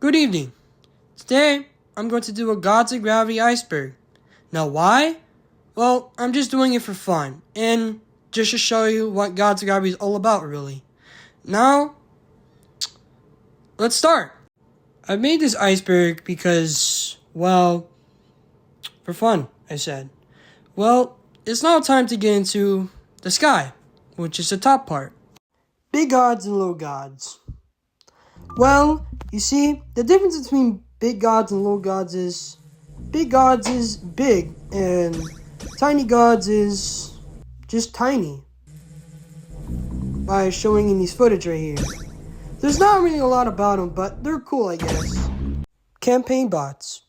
Good evening. Today, I'm going to do a Gods of Gravity iceberg. Now why? Well, I'm just doing it for fun, and just to show you what Gods of Gravity is all about, really. Now, let's start. I made this iceberg because, well, for fun, I said. Well, it's now time to get into the sky, which is the top part. Big gods and little gods. Well, you see, the difference between big gods and little gods is big gods is big and tiny gods is just tiny. By showing in these footage right here. There's not really a lot about them, but they're cool, I guess. Campaign bots.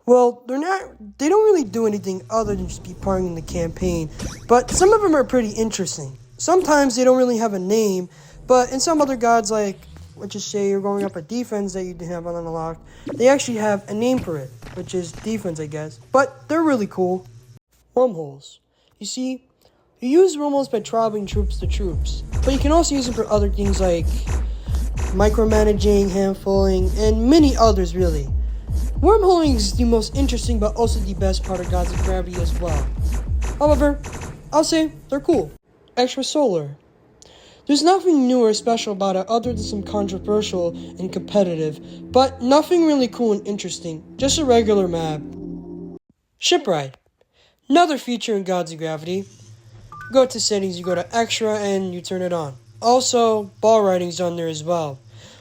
Well, they don't really do anything other than just be part in the campaign, but some of them are pretty interesting. Sometimes they don't really have a name, but in some other gods, like, let's just say you're going up a defense that you didn't have unlocked, they actually have a name for it, which is defense, I guess. But they're really cool. Wormholes. You see, you use wormholes by traveling troops to troops, but you can also use them for other things like micromanaging, handfulling, and many others, really. Wormholing is the most interesting but also the best part of Gods of Gravity as well. However, I'll say they're cool. Extrasolar. There's nothing new or special about it other than some controversial and competitive, but nothing really cool and interesting, just a regular map. Shipwright. Another feature in Gods of Gravity. Go to settings, you go to extra, and you turn it on. Also, ball riding's on there as well.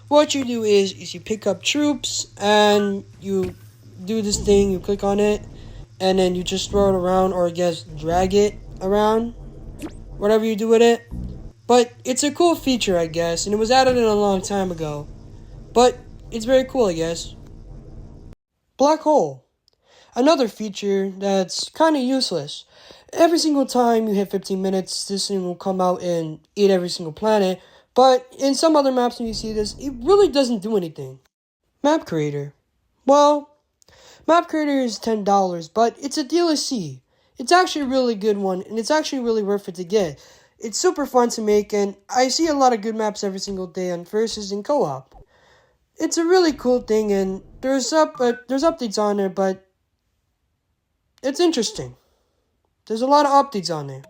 What you do is you pick up troops, and you do this thing, you click on it, and then you just throw it around, or I guess drag it around, whatever you do with it. But it's a cool feature, I guess, and it was added in a long time ago. But it's very cool, I guess. Black hole. Another feature that's kind of useless. Every single time you hit 15 minutes, this thing will come out and eat every single planet. But in some other maps when you see this, it really doesn't do anything. Map Creator. Well, Map Creator is $10, but it's a DLC. It's actually a really good one, and it's actually really worth it to get. It's super fun to make, and I see a lot of good maps every single day on Versus and Co-op. It's a really cool thing, and there's updates on there, but it's interesting. There's a lot of updates on there,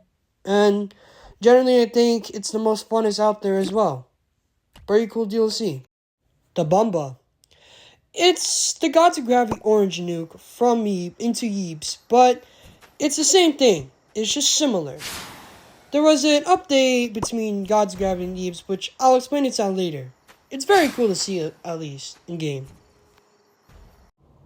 and generally I think it's the most funnest out there as well. Very cool DLC. The Bumba. It's the Gods of Gravity orange nuke from into Yeebs, but it's the same thing. It's just similar. There was an update between Gods of Gravity and Yeebs, which I'll explain it out later. It's very cool to see it, at least, in-game.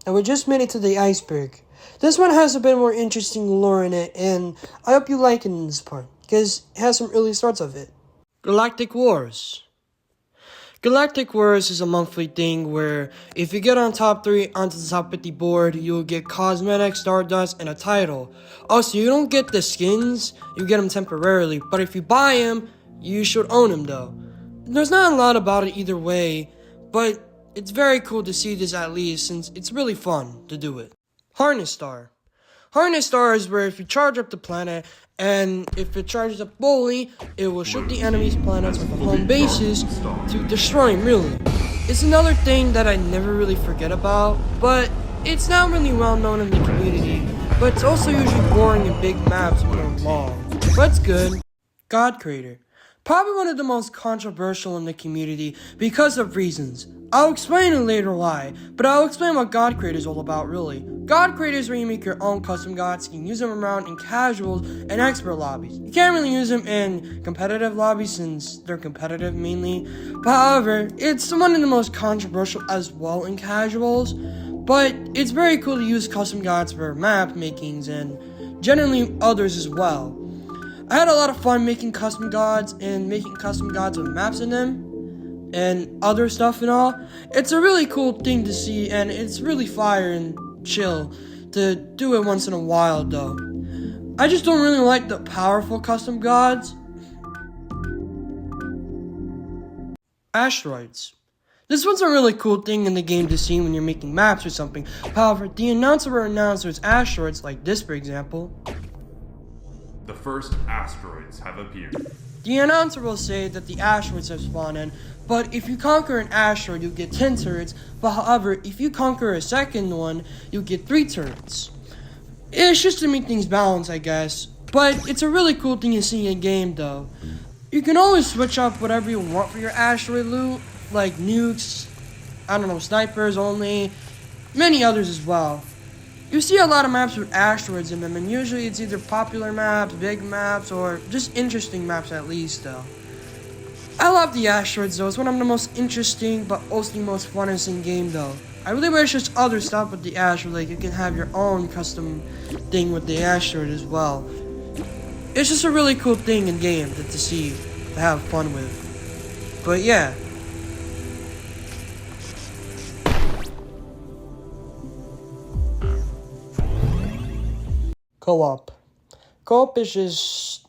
And we just made it to the iceberg. This one has a bit more interesting lore in it, and I hope you like it in this part, because it has some early starts of it. Galactic Wars. Galactic Wars is a monthly thing where if you get on top 3 onto the top 50 board, you'll get cosmetic, stardust, and a title. Also, you don't get the skins, you get them temporarily, but if you buy them, you should own them though. There's not a lot about it either way, but it's very cool to see this at least since it's really fun to do it. Harness Star. Harness Star is where if you charge up the planet, and if it charges up fully, it will shoot the enemy's planets with the home bases to destroy them, really. It's another thing that I never really forget about, but it's not really well known in the community, but it's also usually boring in big maps when they're long. But it's good. God Creator. Probably one of the most controversial in the community because of reasons. I'll explain it later why, but I'll explain what God Creator is all about, really. God Creator is where you make your own custom gods. You can use them around in casuals and expert lobbies. You can't really use them in competitive lobbies since they're competitive mainly. But however, it's one of the most controversial as well in casuals. But it's very cool to use custom gods for map makings and generally others as well. I had a lot of fun making custom gods and making custom gods with maps in them and other stuff and all. It's a really cool thing to see, and it's really fire and chill to do it once in a while though. I just don't really like the powerful custom gods. Asteroids. This one's a really cool thing in the game to see when you're making maps or something. However, the announcer will announce there's asteroids like this, for example. The first asteroids have appeared. The announcer will say that the asteroids have spawned in, but if you conquer an asteroid, you get 10 turrets, but however, if you conquer a second one, you get 3 turrets. It's just to make things balanced, I guess, but it's a really cool thing to see in a game, though. You can always switch up whatever you want for your asteroid loot, like nukes, snipers only, many others as well. You see a lot of maps with asteroids in them, and usually it's either popular maps, big maps, or just interesting maps at least, though. I love the asteroids, though. It's one of the most interesting, but also the most funnest in game, though. I really wish there's other stuff with the asteroid, like you can have your own custom thing with the asteroid as well. It's just a really cool thing in game to see, to have fun with. But yeah. Co-op. Co-op is just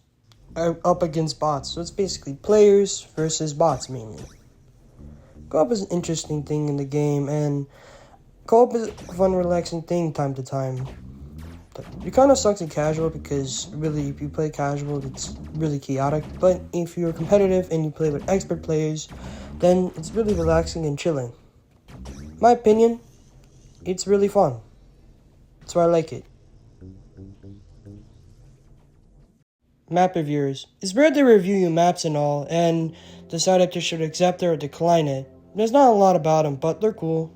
up against bots, so it's basically players versus bots mainly. Co-op is an interesting thing in the game, and co-op is a fun, relaxing thing time to time. It kind of sucks in casual because really, if you play casual, it's really chaotic. But if you're competitive and you play with expert players, then it's really relaxing and chilling. My opinion, it's really fun. That's why I like it. Map reviewers. It's rare they review you maps and all, and decide if they should accept it or decline it. There's not a lot about them, but they're cool.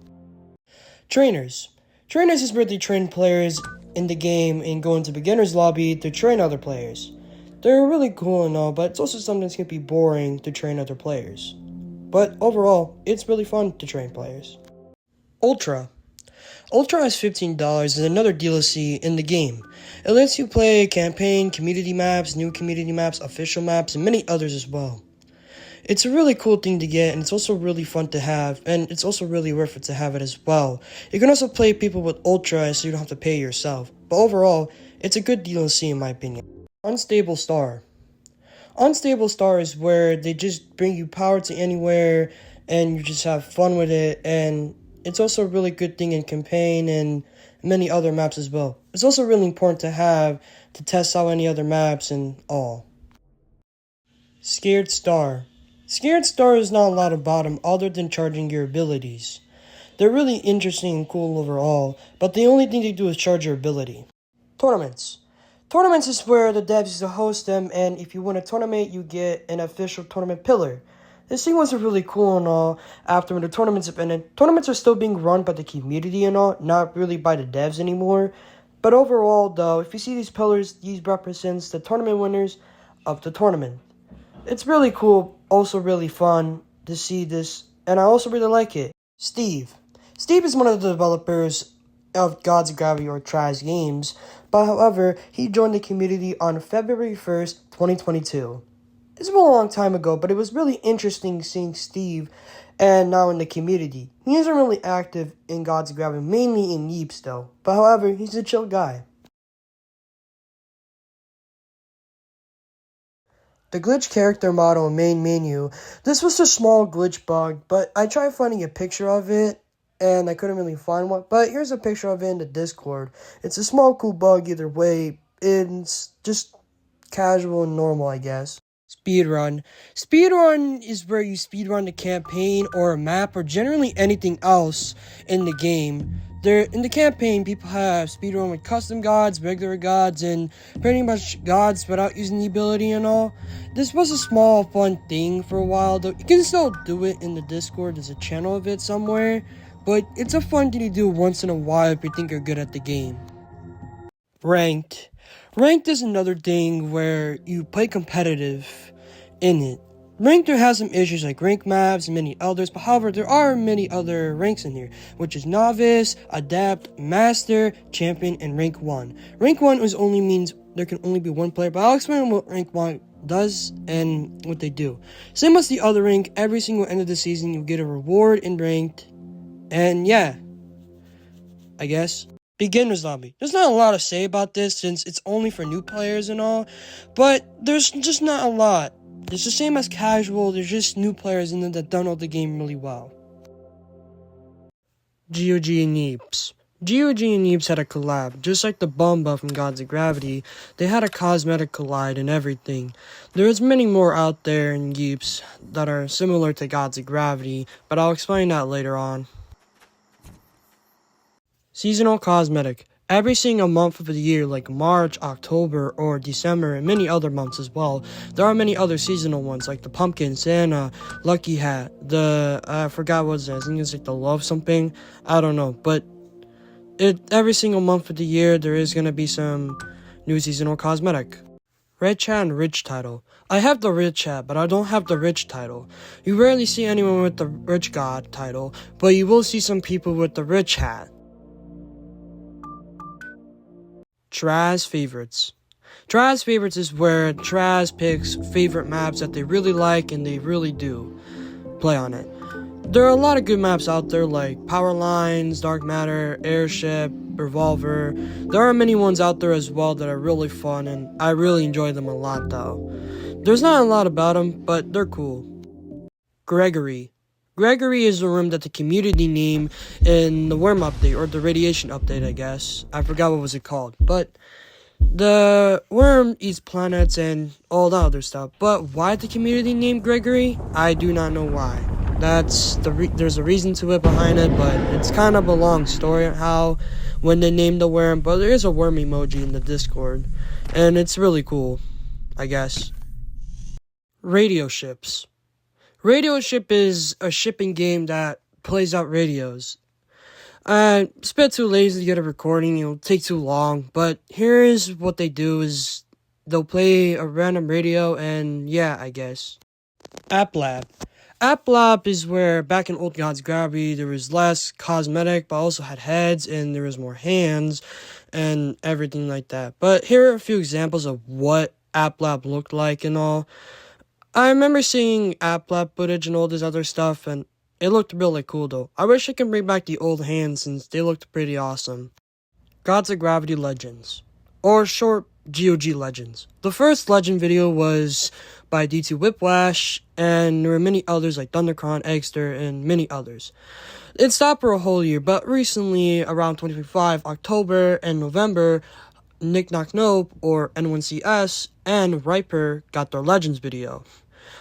Trainers. Trainers is where they train players in the game and go into beginner's lobby to train other players. They're really cool and all, but it's also sometimes can be boring to train other players. But overall, it's really fun to train players. Ultra. Ultra has $15 as another DLC in the game. It lets you play campaign, community maps, new community maps, official maps, and many others as well. It's a really cool thing to get, and it's also really fun to have, and it's also really worth it to have it as well. You can also play people with Ultra so you don't have to pay yourself. But overall, it's a good DLC in my opinion. Unstable Star. Unstable Star is where they just bring you power to anywhere, and you just have fun with it, and it's also a really good thing in campaign and many other maps as well. It's also really important to have to test out any other maps and all. Scared Star. Scared Star is not a lot about them other than charging your abilities. They're really interesting and cool overall, but the only thing they do is charge your ability. Tournaments. Tournaments is where the devs used to host them, and if you win a tournament, you get an official tournament pillar. This thing was really cool and all after when the tournaments have ended. Tournaments are still being run by the community and all, not really by the devs anymore. But overall though, if you see these pillars, these represents the tournament winners of the tournament. It's really cool, also really fun to see this, and I also really like it. Steve. Steve is one of the developers of Gods of Gravity or Trash Games, but however, he joined the community on February 1st, 2022. It's been a long time ago, but it was really interesting seeing Steve and now in the community. He isn't really active in Gods of Gravity, mainly in Yeeps though, but however, he's a chill guy. The glitch character model and main menu. This was a small glitch bug, but I tried finding a picture of it, and I couldn't really find one. But here's a picture of it in the Discord. It's a small cool bug either way. It's just casual and normal, I guess. Speedrun. Speedrun is where you speedrun the campaign or a map or generally anything else in the game. In the campaign, people have speedrun with custom gods, regular gods, and pretty much gods without using the ability and all. This was a small, fun thing for a while, though. You can still do it in the Discord. There's a channel of it somewhere. But it's a fun thing to do once in a while if you think you're good at the game. Ranked. Ranked is another thing where you play competitive in it. Ranked has some issues like rank maps and many others, but however, there are many other ranks in here, which is Novice, Adept, Master, Champion, and Rank 1. Rank 1 only means there can only be one player, but I'll explain what Rank 1 does and what they do. Same as the other rank, every single end of the season you get a reward in Ranked, and yeah, I guess. Beginner's Lobby. There's not a lot to say about this since it's only for new players and all, but there's just not a lot. It's the same as casual, there's just new players in it that don't know the game really well. GOG and Yeeps. GOG and Yeeps had a collab, just like the Bomba from Gods of Gravity. They had a cosmetic collide and everything. There's many more out there in Yeeps that are similar to Gods of Gravity, but I'll explain that later on. Seasonal cosmetic. Every single month of the year, like March, October, or December, and many other months as well, there are many other seasonal ones, like the Pumpkin, Santa, Lucky Hat, I forgot what it is, I think it's like the Love something, I don't know, but every single month of the year, there is going to be some new seasonal cosmetic. Red Chat and Rich title. I have the Rich Chat, but I don't have the Rich title. You rarely see anyone with the Rich God title, but you will see some people with the Rich Hat. Traz Favorites. Traz Favorites is where Traz picks favorite maps that they really like and they really do play on it. There are a lot of good maps out there like Power Lines, Dark Matter, Airship, Revolver. There are many ones out there as well that are really fun and I really enjoy them a lot though. There's not a lot about them, but they're cool. Gregory. Gregory is the room that the community named in the worm update, or the radiation update, I guess. I forgot what was it called. But the worm eats planets and all the other stuff. But why the community named Gregory? I do not know why. There's a reason to it behind it, but it's kind of a long story on how when they named the worm. But there is a worm emoji in the Discord, and it's really cool, I guess. Radio ships. Radio Ship is a shipping game that plays out radios. It's a bit too lazy to get a recording, it'll take too long, but here's what they do is they'll play a random radio and yeah, I guess. App Lab. App Lab is where back in old Gods Gravity there was less cosmetic but also had heads and there was more hands and everything like that. But here are a few examples of what App Lab looked like and all. I remember seeing App Lab footage and all this other stuff, and it looked really cool though. I wish I could bring back the old hands since they looked pretty awesome. Gods of Gravity Legends, or short GOG Legends. The first Legend video was by D2 Whiplash, and there were many others like Thundercron, Eggster, and many others. It stopped for a whole year, but recently, around 2025, October and November, Nick Knock Nope, or N1CS, and Riper got their Legends video.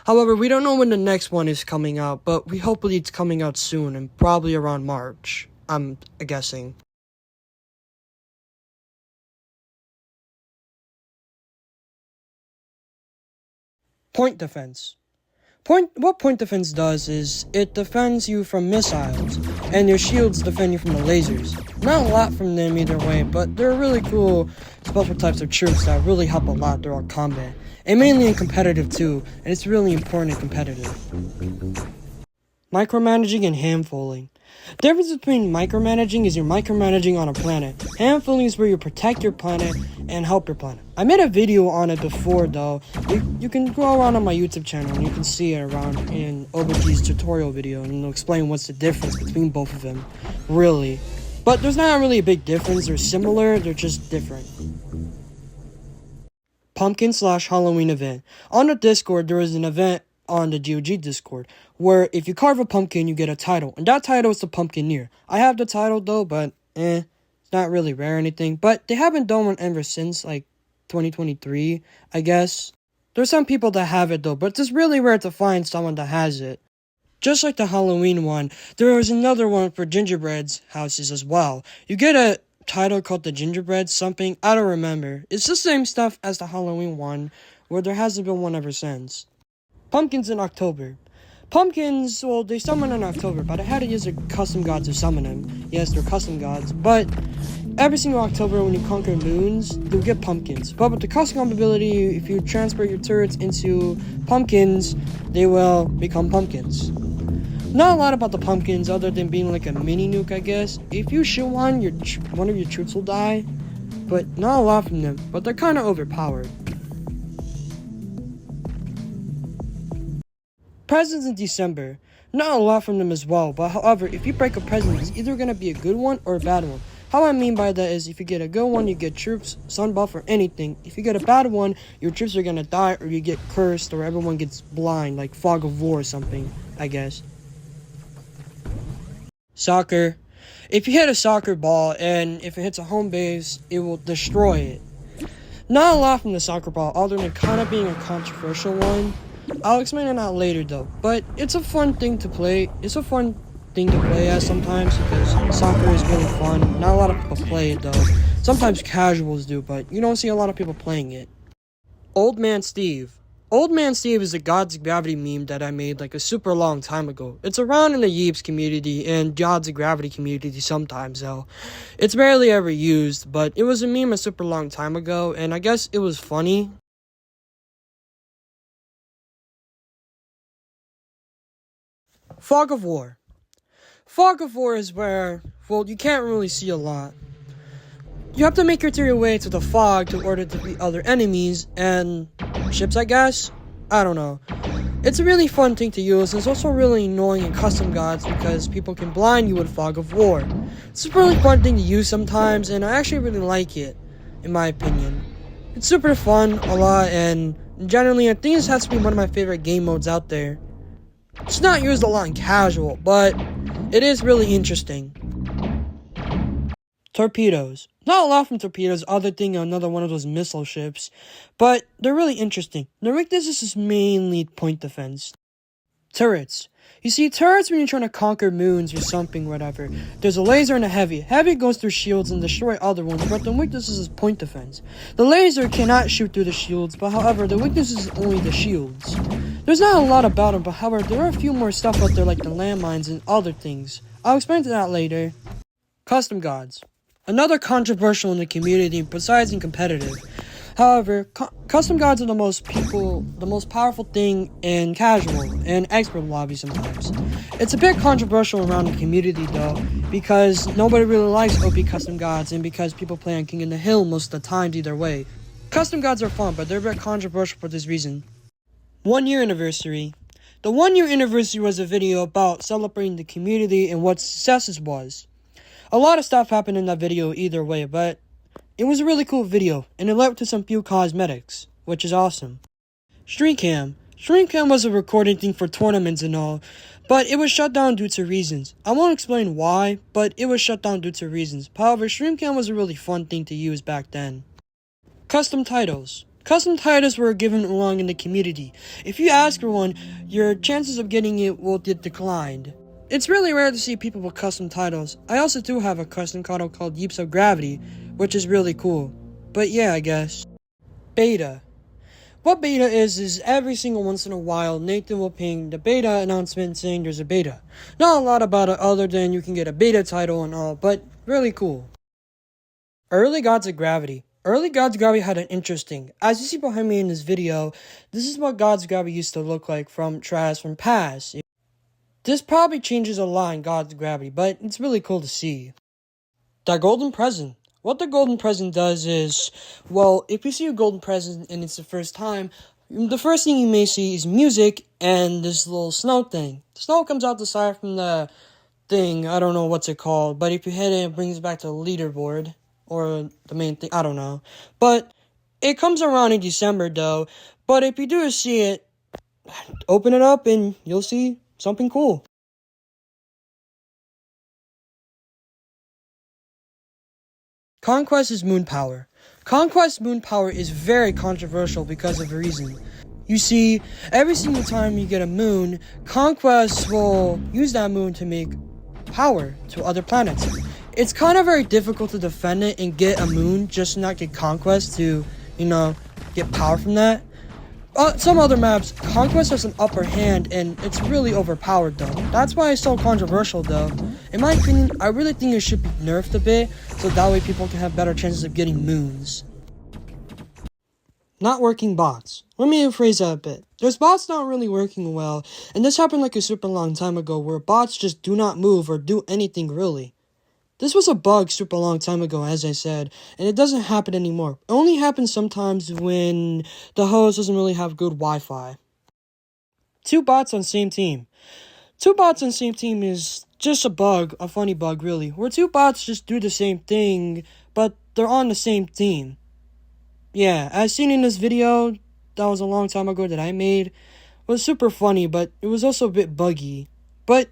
However, we don't know when the next one is coming out, but hopefully it's coming out soon, and probably around March, I'm guessing. Point Defense. What Point Defense does is, it defends you from missiles, and your shields defend you from the lasers. Not a lot from them either way, but they're really cool special types of troops that really help a lot throughout combat. And mainly in competitive too, and it's really important in competitive. Micromanaging and handfulling. The difference between micromanaging is you're micromanaging on a planet. Handfulling is where you protect your planet and help your planet. I made a video on it before though. You can go around on my YouTube channel and you can see it around in OBG's tutorial video and it'll explain what's the difference between both of them. Really. But there's not really a big difference. They're similar, they're just different. Pumpkin/Halloween event. On the Discord, there is an event on the GOG Discord where if you carve a pumpkin, you get a title. And that title is the Pumpkineer. I have the title though, but it's not really rare or anything. But they haven't done one ever since like 2023, I guess. There's some people that have it though, but it's really rare to find someone that has it. Just like the Halloween one, there was another one for gingerbread's houses as well. You get a title called the gingerbread something, I don't remember. It's the same stuff as the Halloween one, where there hasn't been one ever since. Pumpkins in October. Pumpkins, well, they summon in October, but I had to use a custom god to summon them. Yes, they're custom gods, but every single October when you conquer moons, you'll get pumpkins. But with the custom ability, if you transfer your turrets into pumpkins, they will become pumpkins. Not a lot about the pumpkins other than being like a mini nuke, I guess. If you shoot one, one of your troops will die, but not a lot from them, but they're kind of overpowered. Presents in December. Not a lot from them as well, but however, if you break a present, it's either going to be a good one or a bad one. How I mean by that is if you get a good one, you get troops, sun buff, or anything. If you get a bad one, your troops are going to die or you get cursed or everyone gets blind, like Fog of War or something, I guess. Soccer. If you hit a soccer ball and if it hits a home base, it will destroy it. Not a lot from the soccer ball, other than kind of being a controversial one. I'll explain it out later though, but it's a fun thing to play. It's a fun thing to play as sometimes because soccer is really fun. Not a lot of people play it though. Sometimes casuals do, but you don't see a lot of people playing it. Old Man Steve. Old Man Steve is a Gods of Gravity meme that I made like a super long time ago. It's around in the Yeeps community and Gods of Gravity community sometimes though. It's barely ever used, but it was a meme a super long time ago, and I guess it was funny. Fog of War. Fog of War is where, well, you can't really see a lot. You have to make your way to the fog in order to beat other enemies and ships, I guess? I don't know. It's a really fun thing to use. It's also really annoying in custom gods because people can blind you with Fog of War. It's a really fun thing to use sometimes, and I actually really like it, in my opinion. It's super fun, a lot, and generally I think this has to be one of my favorite game modes out there. It's not used a lot in casual, but it is really interesting. Torpedoes. Not a lot from torpedoes other than another one of those missile ships, but they're really interesting. Their weakness is mainly point defense. Turrets. You see, turrets when you're trying to conquer moons or something, whatever. There's a laser and a heavy. Heavy goes through shields and destroy other ones, but the weakness is point defense. The laser cannot shoot through the shields, but however, the weakness is only the shields. There's not a lot about them, but however, there are a few more stuff out there like the landmines and other things. I'll explain to that later. Custom gods. Another controversial in the community besides in competitive. However, custom gods are the most powerful thing in casual and expert lobbies sometimes. It's a bit controversial around the community though, because nobody really likes OP custom gods and because people play on King of the Hill most of the time either way. Custom gods are fun, but they're a bit controversial for this reason. 1 year anniversary. The 1 year anniversary was a video about celebrating the community and what successes was. A lot of stuff happened in that video either way, but it was a really cool video, and it led to some few cosmetics, which is awesome. Streamcam. Streamcam was a recording thing for tournaments and all, but it was shut down due to reasons. I won't explain why, but it was shut down due to reasons. However, Streamcam was a really fun thing to use back then. Custom titles. Custom titles were given along in the community. If you ask for one, your chances of getting it will get declined. It's really rare to see people with custom titles. I also do have a custom title called Yeeps of Gravity, which is really cool. But yeah, I guess. Beta. What beta is every single once in a while, Nathan will ping the beta announcement saying there's a beta. Not a lot about it other than you can get a beta title and all, but really cool. Early Gods of Gravity. Early Gods of Gravity had an interesting. As you see behind me in this video, this is what Gods of Gravity used to look like from past. This probably changes a lot in Gods of Gravity, but it's really cool to see. The Golden Present. What the Golden Present does is, well, if you see a Golden Present and it's the first time, the first thing you may see is music and this little snow thing. The snow comes out the side from the thing, I don't know what's it called, but if you hit it, it brings it back to the leaderboard, or the main thing, I don't know. But it comes around in December though, but if you do see it, open it up and you'll see something cool. Conquest is moon power. Conquest moon power is very controversial because of a reason. You see, every single time you get a moon, Conquest will use that moon to make power to other planets. It's kind of very difficult to defend it and get a moon just to not get Conquest to, get power from that. Some other maps, Conquest has an upper hand, and it's really overpowered though. That's why it's so controversial though. In my opinion, I really think it should be nerfed a bit, so that way people can have better chances of getting moons. Not working bots. Let me rephrase that a bit. There's bots not really working well, and this happened like a super long time ago where bots just do not move or do anything really. This was a bug super long time ago, as I said, and it doesn't happen anymore. It only happens sometimes when the host doesn't really have good Wi-Fi. 2 bots on same team. 2 bots on same team is just a bug, a funny bug really, where 2 bots just do the same thing, but they're on the same team. Yeah, as seen in this video, that was a long time ago that I made, it was super funny, but it was also a bit buggy. But,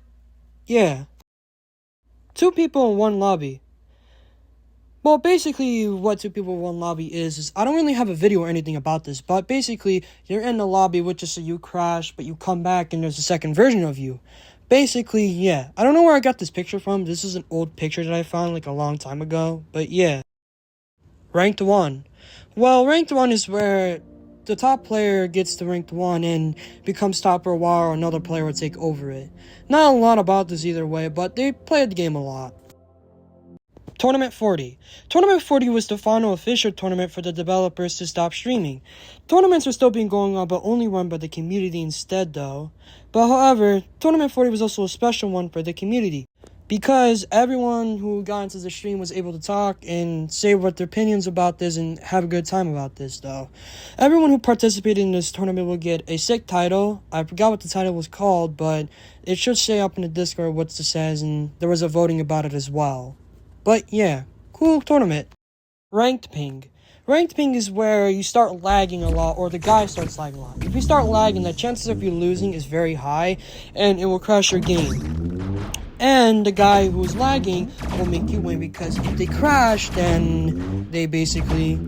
yeah. Two people in one lobby. Well, basically, what two people in one lobby is I don't really have a video or anything about this, but basically, you're in the lobby with just so you crash, but you come back and there's a second version of you. Basically, yeah. I don't know where I got this picture from. This is an old picture that I found like a long time ago, but yeah. Ranked 1. Well, Ranked 1 is where the top player gets to Ranked 1 and becomes top for a while, or another player will take over it. Not a lot about this either way, but they played the game a lot. Tournament 40. Tournament 40 was the final official tournament for the developers to stop streaming. Tournaments are still being going on, but only run by the community instead, though. But however, Tournament 40 was also a special one for the community, because everyone who got into the stream was able to talk and say what their opinions about this and have a good time about this, though. Everyone who participated in this tournament will get a sick title. I forgot what the title was called, but it should say up in the Discord what it says, and there was a voting about it as well. But yeah, cool tournament. Ranked ping. Ranked ping is where you start lagging a lot, or the guy starts lagging a lot. If you start lagging, the chances of you losing is very high, and it will crash your game. And the guy who's lagging will make you win, because if they crash, then they basically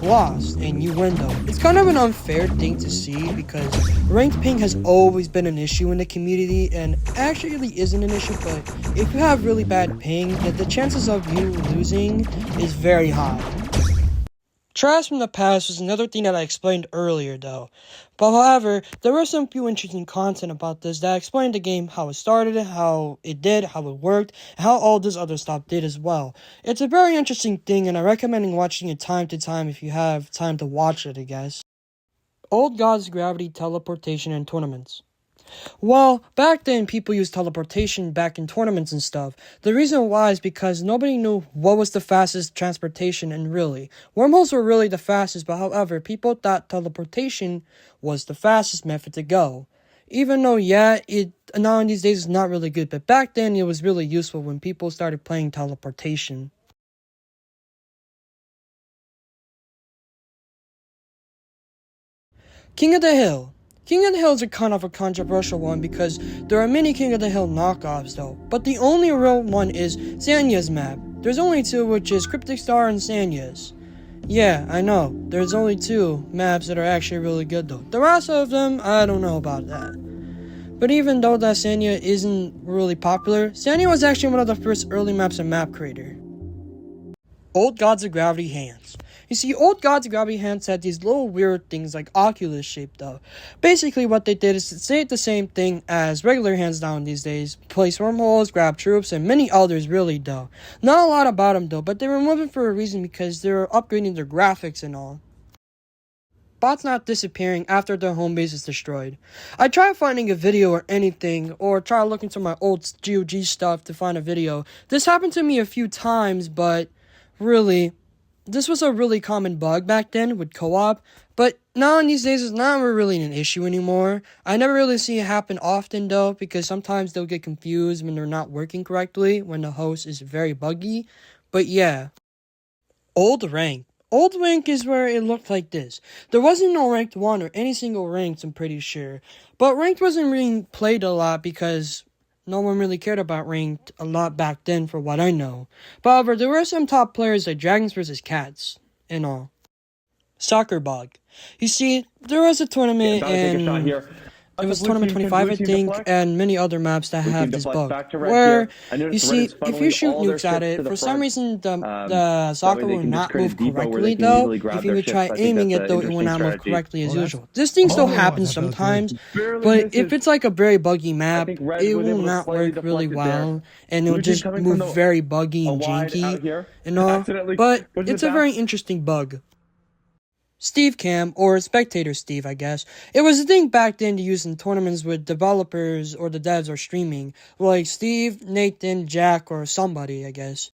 lost, and you win though. It's kind of an unfair thing to see, because ranked ping has always been an issue in the community, and actually really isn't an issue, but if you have really bad ping, then the chances of you losing is very high. Trash from the past was another thing that I explained earlier though. But however, there were some few interesting content about this that explained the game, how it started, how it did, how it worked, and how all this other stuff did as well. It's a very interesting thing, and I recommend watching it time to time if you have time to watch it, I guess. Old Gods Gravity Teleportation and Tournaments. Well, back then, people used teleportation back in tournaments and stuff. The reason why is because nobody knew what was the fastest transportation, and really, wormholes were really the fastest, but however, people thought teleportation was the fastest method to go. Even though, yeah, it now in these days is not really good, but back then it was really useful when people started playing teleportation. King of the Hill. King of the Hill is a kind of a controversial one, because there are many King of the Hill knockoffs though, but the only real one is Sanya's map. There's only two, which is Cryptic Star and Sanya's. Yeah, I know, there's only two maps that are actually really good though. The rest of them, I don't know about that. But even though that Sanya isn't really popular, Sanya was actually one of the first early maps in Map Creator. Old Gods of Gravity Hands. You see, Old Gods of Gravity Hands had these little weird things like Oculus shape though. Basically what they did is say the same thing as regular hands down these days. Place wormholes, grab troops, and many others really though. Not a lot about them though, but they were moving for a reason, because they were upgrading their graphics and all. Bots not disappearing after their home base is destroyed. I tried finding a video or anything, or try looking through my old GOG stuff to find a video. This happened to me a few times, but really, this was a really common bug back then with co-op, but now in these days it's not really an issue anymore. I never really see it happen often though, because sometimes they'll get confused when they're not working correctly, when the host is very buggy. But yeah. Old Rank. Old rank is where it looked like this. There wasn't no ranked 1 or any single ranks, I'm pretty sure. But ranked wasn't really played a lot, because no one really cared about ranked a lot back then, for what I know. But however, there were some top players like Dragons vs. Cats and all. Soccer Bug. You see, there was a tournament, and it was tournament 25, I think, and many other maps that have this bug, where, you see, if you shoot nukes at it, for some reason the soccer will not move correctly though. If you would try aiming it though, it will not move correctly as usual. This thing still happens sometimes, but if it's like a very buggy map, it will not work really well, and it will just move very buggy and janky and all, but it's a very interesting bug. Steve Cam, or Spectator Steve, I guess. It was a thing back then to use in tournaments with developers or the devs are streaming, like Steve, Nathan, Jack, or somebody, I guess.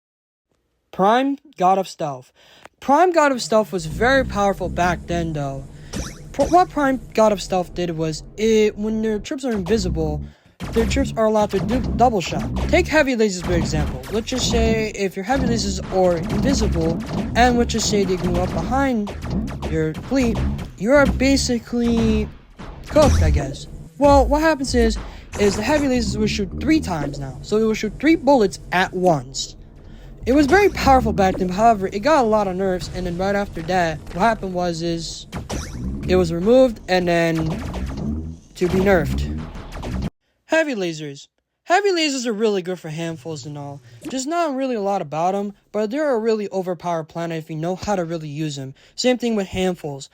Prime God of Stealth. Prime God of Stealth was very powerful back then, though. What Prime God of Stealth did was, when their troops are invisible, their troops are allowed to do double shot. Take heavy lasers for example. Let's just say if your heavy lasers are invisible, and let's just say they go up behind your fleet, you are basically cooked, I guess. Well, what happens is, is the heavy lasers would shoot 3 times now. So it would shoot 3 bullets at once. It was very powerful back then, however, it got a lot of nerfs, and then right after that, what happened was it was removed and then to be nerfed. Heavy lasers. Heavy lasers are really good for handfuls and all. There's not really a lot about them, but they're a really overpowered planet if you know how to really use them. Same thing with handfuls.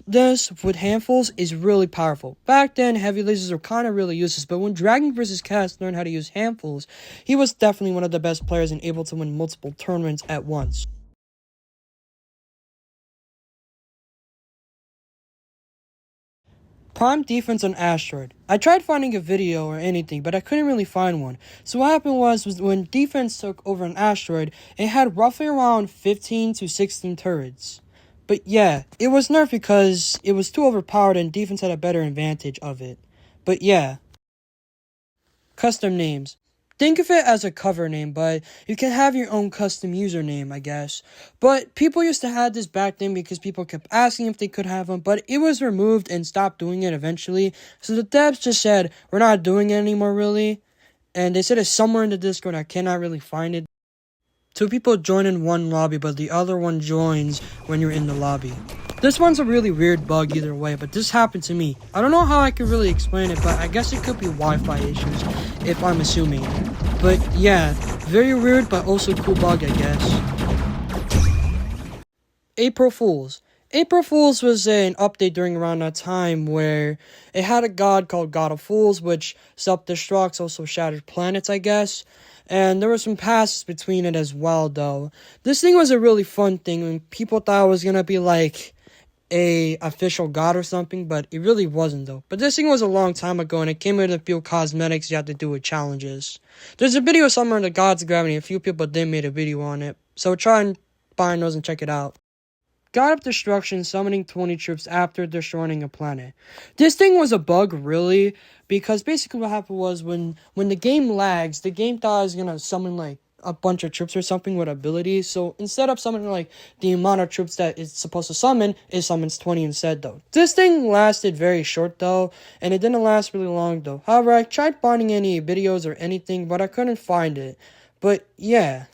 This, with handfuls, is really powerful. Back then, heavy lasers were kind of really useless, but when Dragon vs. Cats learned how to use handfuls, he was definitely one of the best players and able to win multiple tournaments at once. Prime defense on Asteroid. I tried finding a video or anything, but I couldn't really find one. So what happened was when defense took over an Asteroid, it had roughly around 15 to 16 turrets. But yeah, it was nerfed because it was too overpowered and defense had a better advantage of it. But yeah. Custom names. Think of it as a cover name, but you can have your own custom username, I guess. But people used to have this back then because people kept asking if they could have them, but it was removed and stopped doing it eventually. So the devs just said, we're not doing it anymore, really. And they said it's somewhere in the Discord, I cannot really find it. 2 people join in one lobby, but the other one joins when you're in the lobby. This one's a really weird bug either way, but this happened to me. I don't know how I could really explain it, but I guess it could be Wi-Fi issues, if I'm assuming. But yeah, very weird, but also cool bug, I guess. April Fools. April Fools was an update during around that time where it had a god called God of Fools, which self-destructs, also shattered planets, I guess. And there were some passes between it as well, though. This thing was a really fun thing, and people thought it was gonna be like a official god or something, but it really wasn't, though. But this thing was a long time ago, and it came with a few cosmetics you had to do with challenges. There's a video somewhere in the Gods of Gravity, a few people did made a video on it, so try and find those and check it out. God of Destruction summoning 20 troops after destroying a planet. This thing was a bug, really, because basically what happened was when the game lags, the game thought it was gonna summon like a bunch of troops or something with abilities. So instead of summoning like the amount of troops that it's supposed to summon, it summons 20 instead, though. This thing lasted very short, though, and it didn't last really long, though. However, I tried finding any videos or anything, but I couldn't find it. But yeah.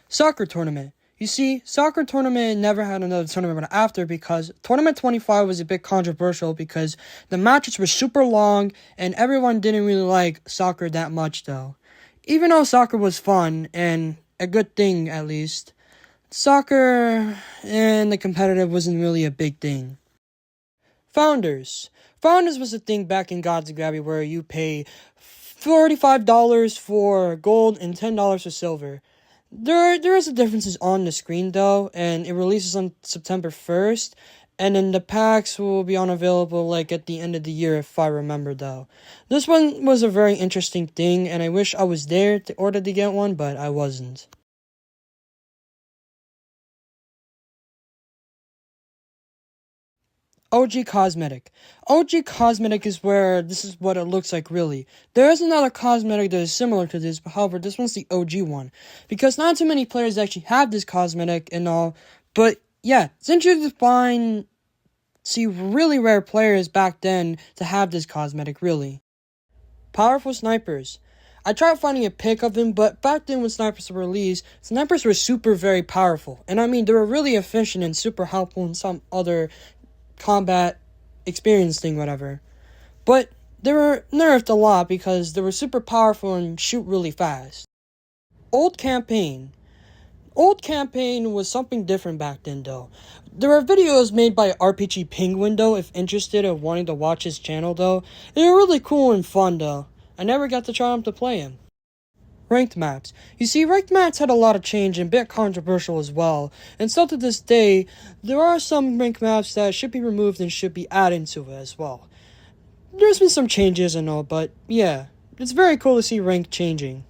Soccer tournament. You see, soccer tournament never had another tournament after because tournament 25 was a bit controversial because the matches were super long and everyone didn't really like soccer that much, though. Even though soccer was fun and a good thing at least, soccer and the competitive wasn't really a big thing. Founders. Founders was a thing back in Gods of Gravity where you pay $45 for gold and $10 for silver. There is a differences on the screen, though, and it releases on September 1st, and then the packs will be unavailable like at the end of the year if I remember, though. This one was a very interesting thing, and I wish I was there to order to get one, but I wasn't. OG Cosmetic. OG Cosmetic is where this is what it looks like, really. There is another cosmetic that is similar to this, but however, this one's the OG one. Because not too many players actually have this cosmetic and all. But yeah, it's interesting to see really rare players back then to have this cosmetic, really. Powerful snipers. I tried finding a pic of them, but back then when snipers were released, snipers were super very powerful. And I mean, they were really efficient and super helpful in some other combat experience thing, whatever. But they were nerfed a lot because they were super powerful and shoot really fast. Old campaign. Old campaign was something different back then, though. There were videos made by RPG Penguin, though, if interested of wanting to watch his channel, though. They were really cool and fun, though. I never got to try them to play him. Ranked maps. You see, ranked maps had a lot of change and a bit controversial as well. And still to this day, there are some ranked maps that should be removed and should be added to it as well. There's been some changes and all, but yeah, it's very cool to see ranked changing.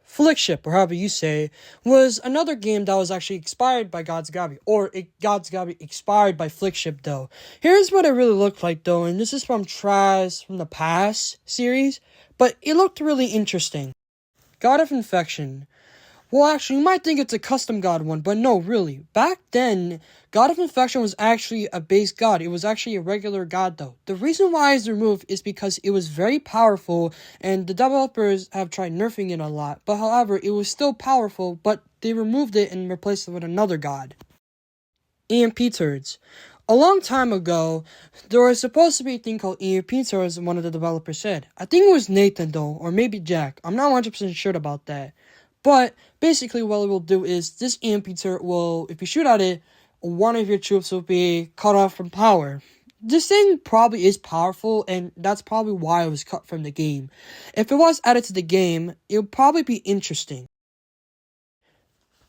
Flickship, or however you say, was another game that was actually expired by Gods of Gravity, or Gods of Gravity expired by Flickship, though. Here's what it really looked like, though, and this is from Traz from the Past series, but it looked really interesting. God of Infection. Well, actually, you might think it's a custom god one, but no, really. Back then, God of Infection was actually a base god. It was actually a regular god, though. The reason why it's removed is because it was very powerful, and the developers have tried nerfing it a lot. But however, it was still powerful, but they removed it and replaced it with another god. EMP turrets. A long time ago, there was supposed to be a thing called EMP turrets, one of the developers said. I think it was Nathan, though, or maybe Jack. I'm not 100% sure about that. But basically what it will do is this EMP turret will, if you shoot at it, one of your troops will be cut off from power. This thing probably is powerful, and that's probably why it was cut from the game. If it was added to the game, it would probably be interesting.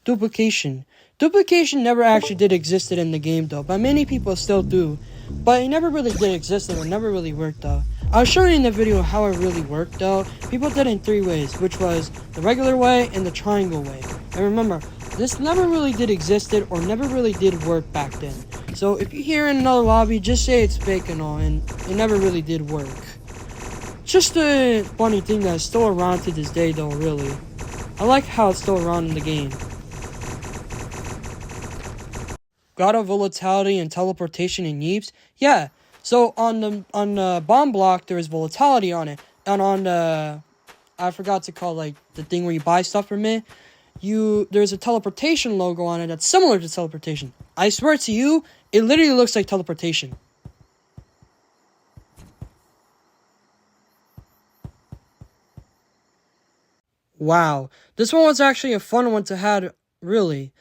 Duplication. Duplication never actually did existed in the game though, but many people still do. But it never really did exist or never really worked though. I'll show you in the video how it really worked though. People did it in 3 ways, which was the regular way and the triangle way. And remember, this never really did existed or never really did work back then. So if you hear in another lobby, just say it's fake and all, and it never really did work. Just a funny thing that's still around to this day though, really. I like how it's still around in the game. God of volatility and teleportation in Yeeps? Yeah. So on the bomb block there is volatility on it. And on the I forgot to call like the thing where you buy stuff from it, there's a teleportation logo on it that's similar to teleportation. I swear to you, it literally looks like teleportation. Wow. This one was actually a fun one to have, really.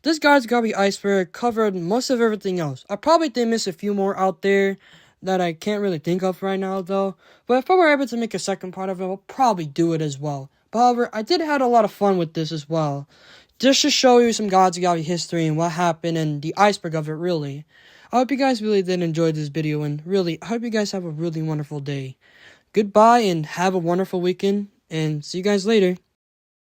This guy's gotta be Iceberg covered most of everything else. I probably did miss a few more out there that I can't really think of right now though. But if I were able to make a second part of it, I'll probably do it as well. But however, I did have a lot of fun with this as well. Just to show you some Gods of Galaxy history and what happened and the iceberg of it really. I hope you guys really did enjoy this video and really, I hope you guys have a really wonderful day. Goodbye and have a wonderful weekend and see you guys later.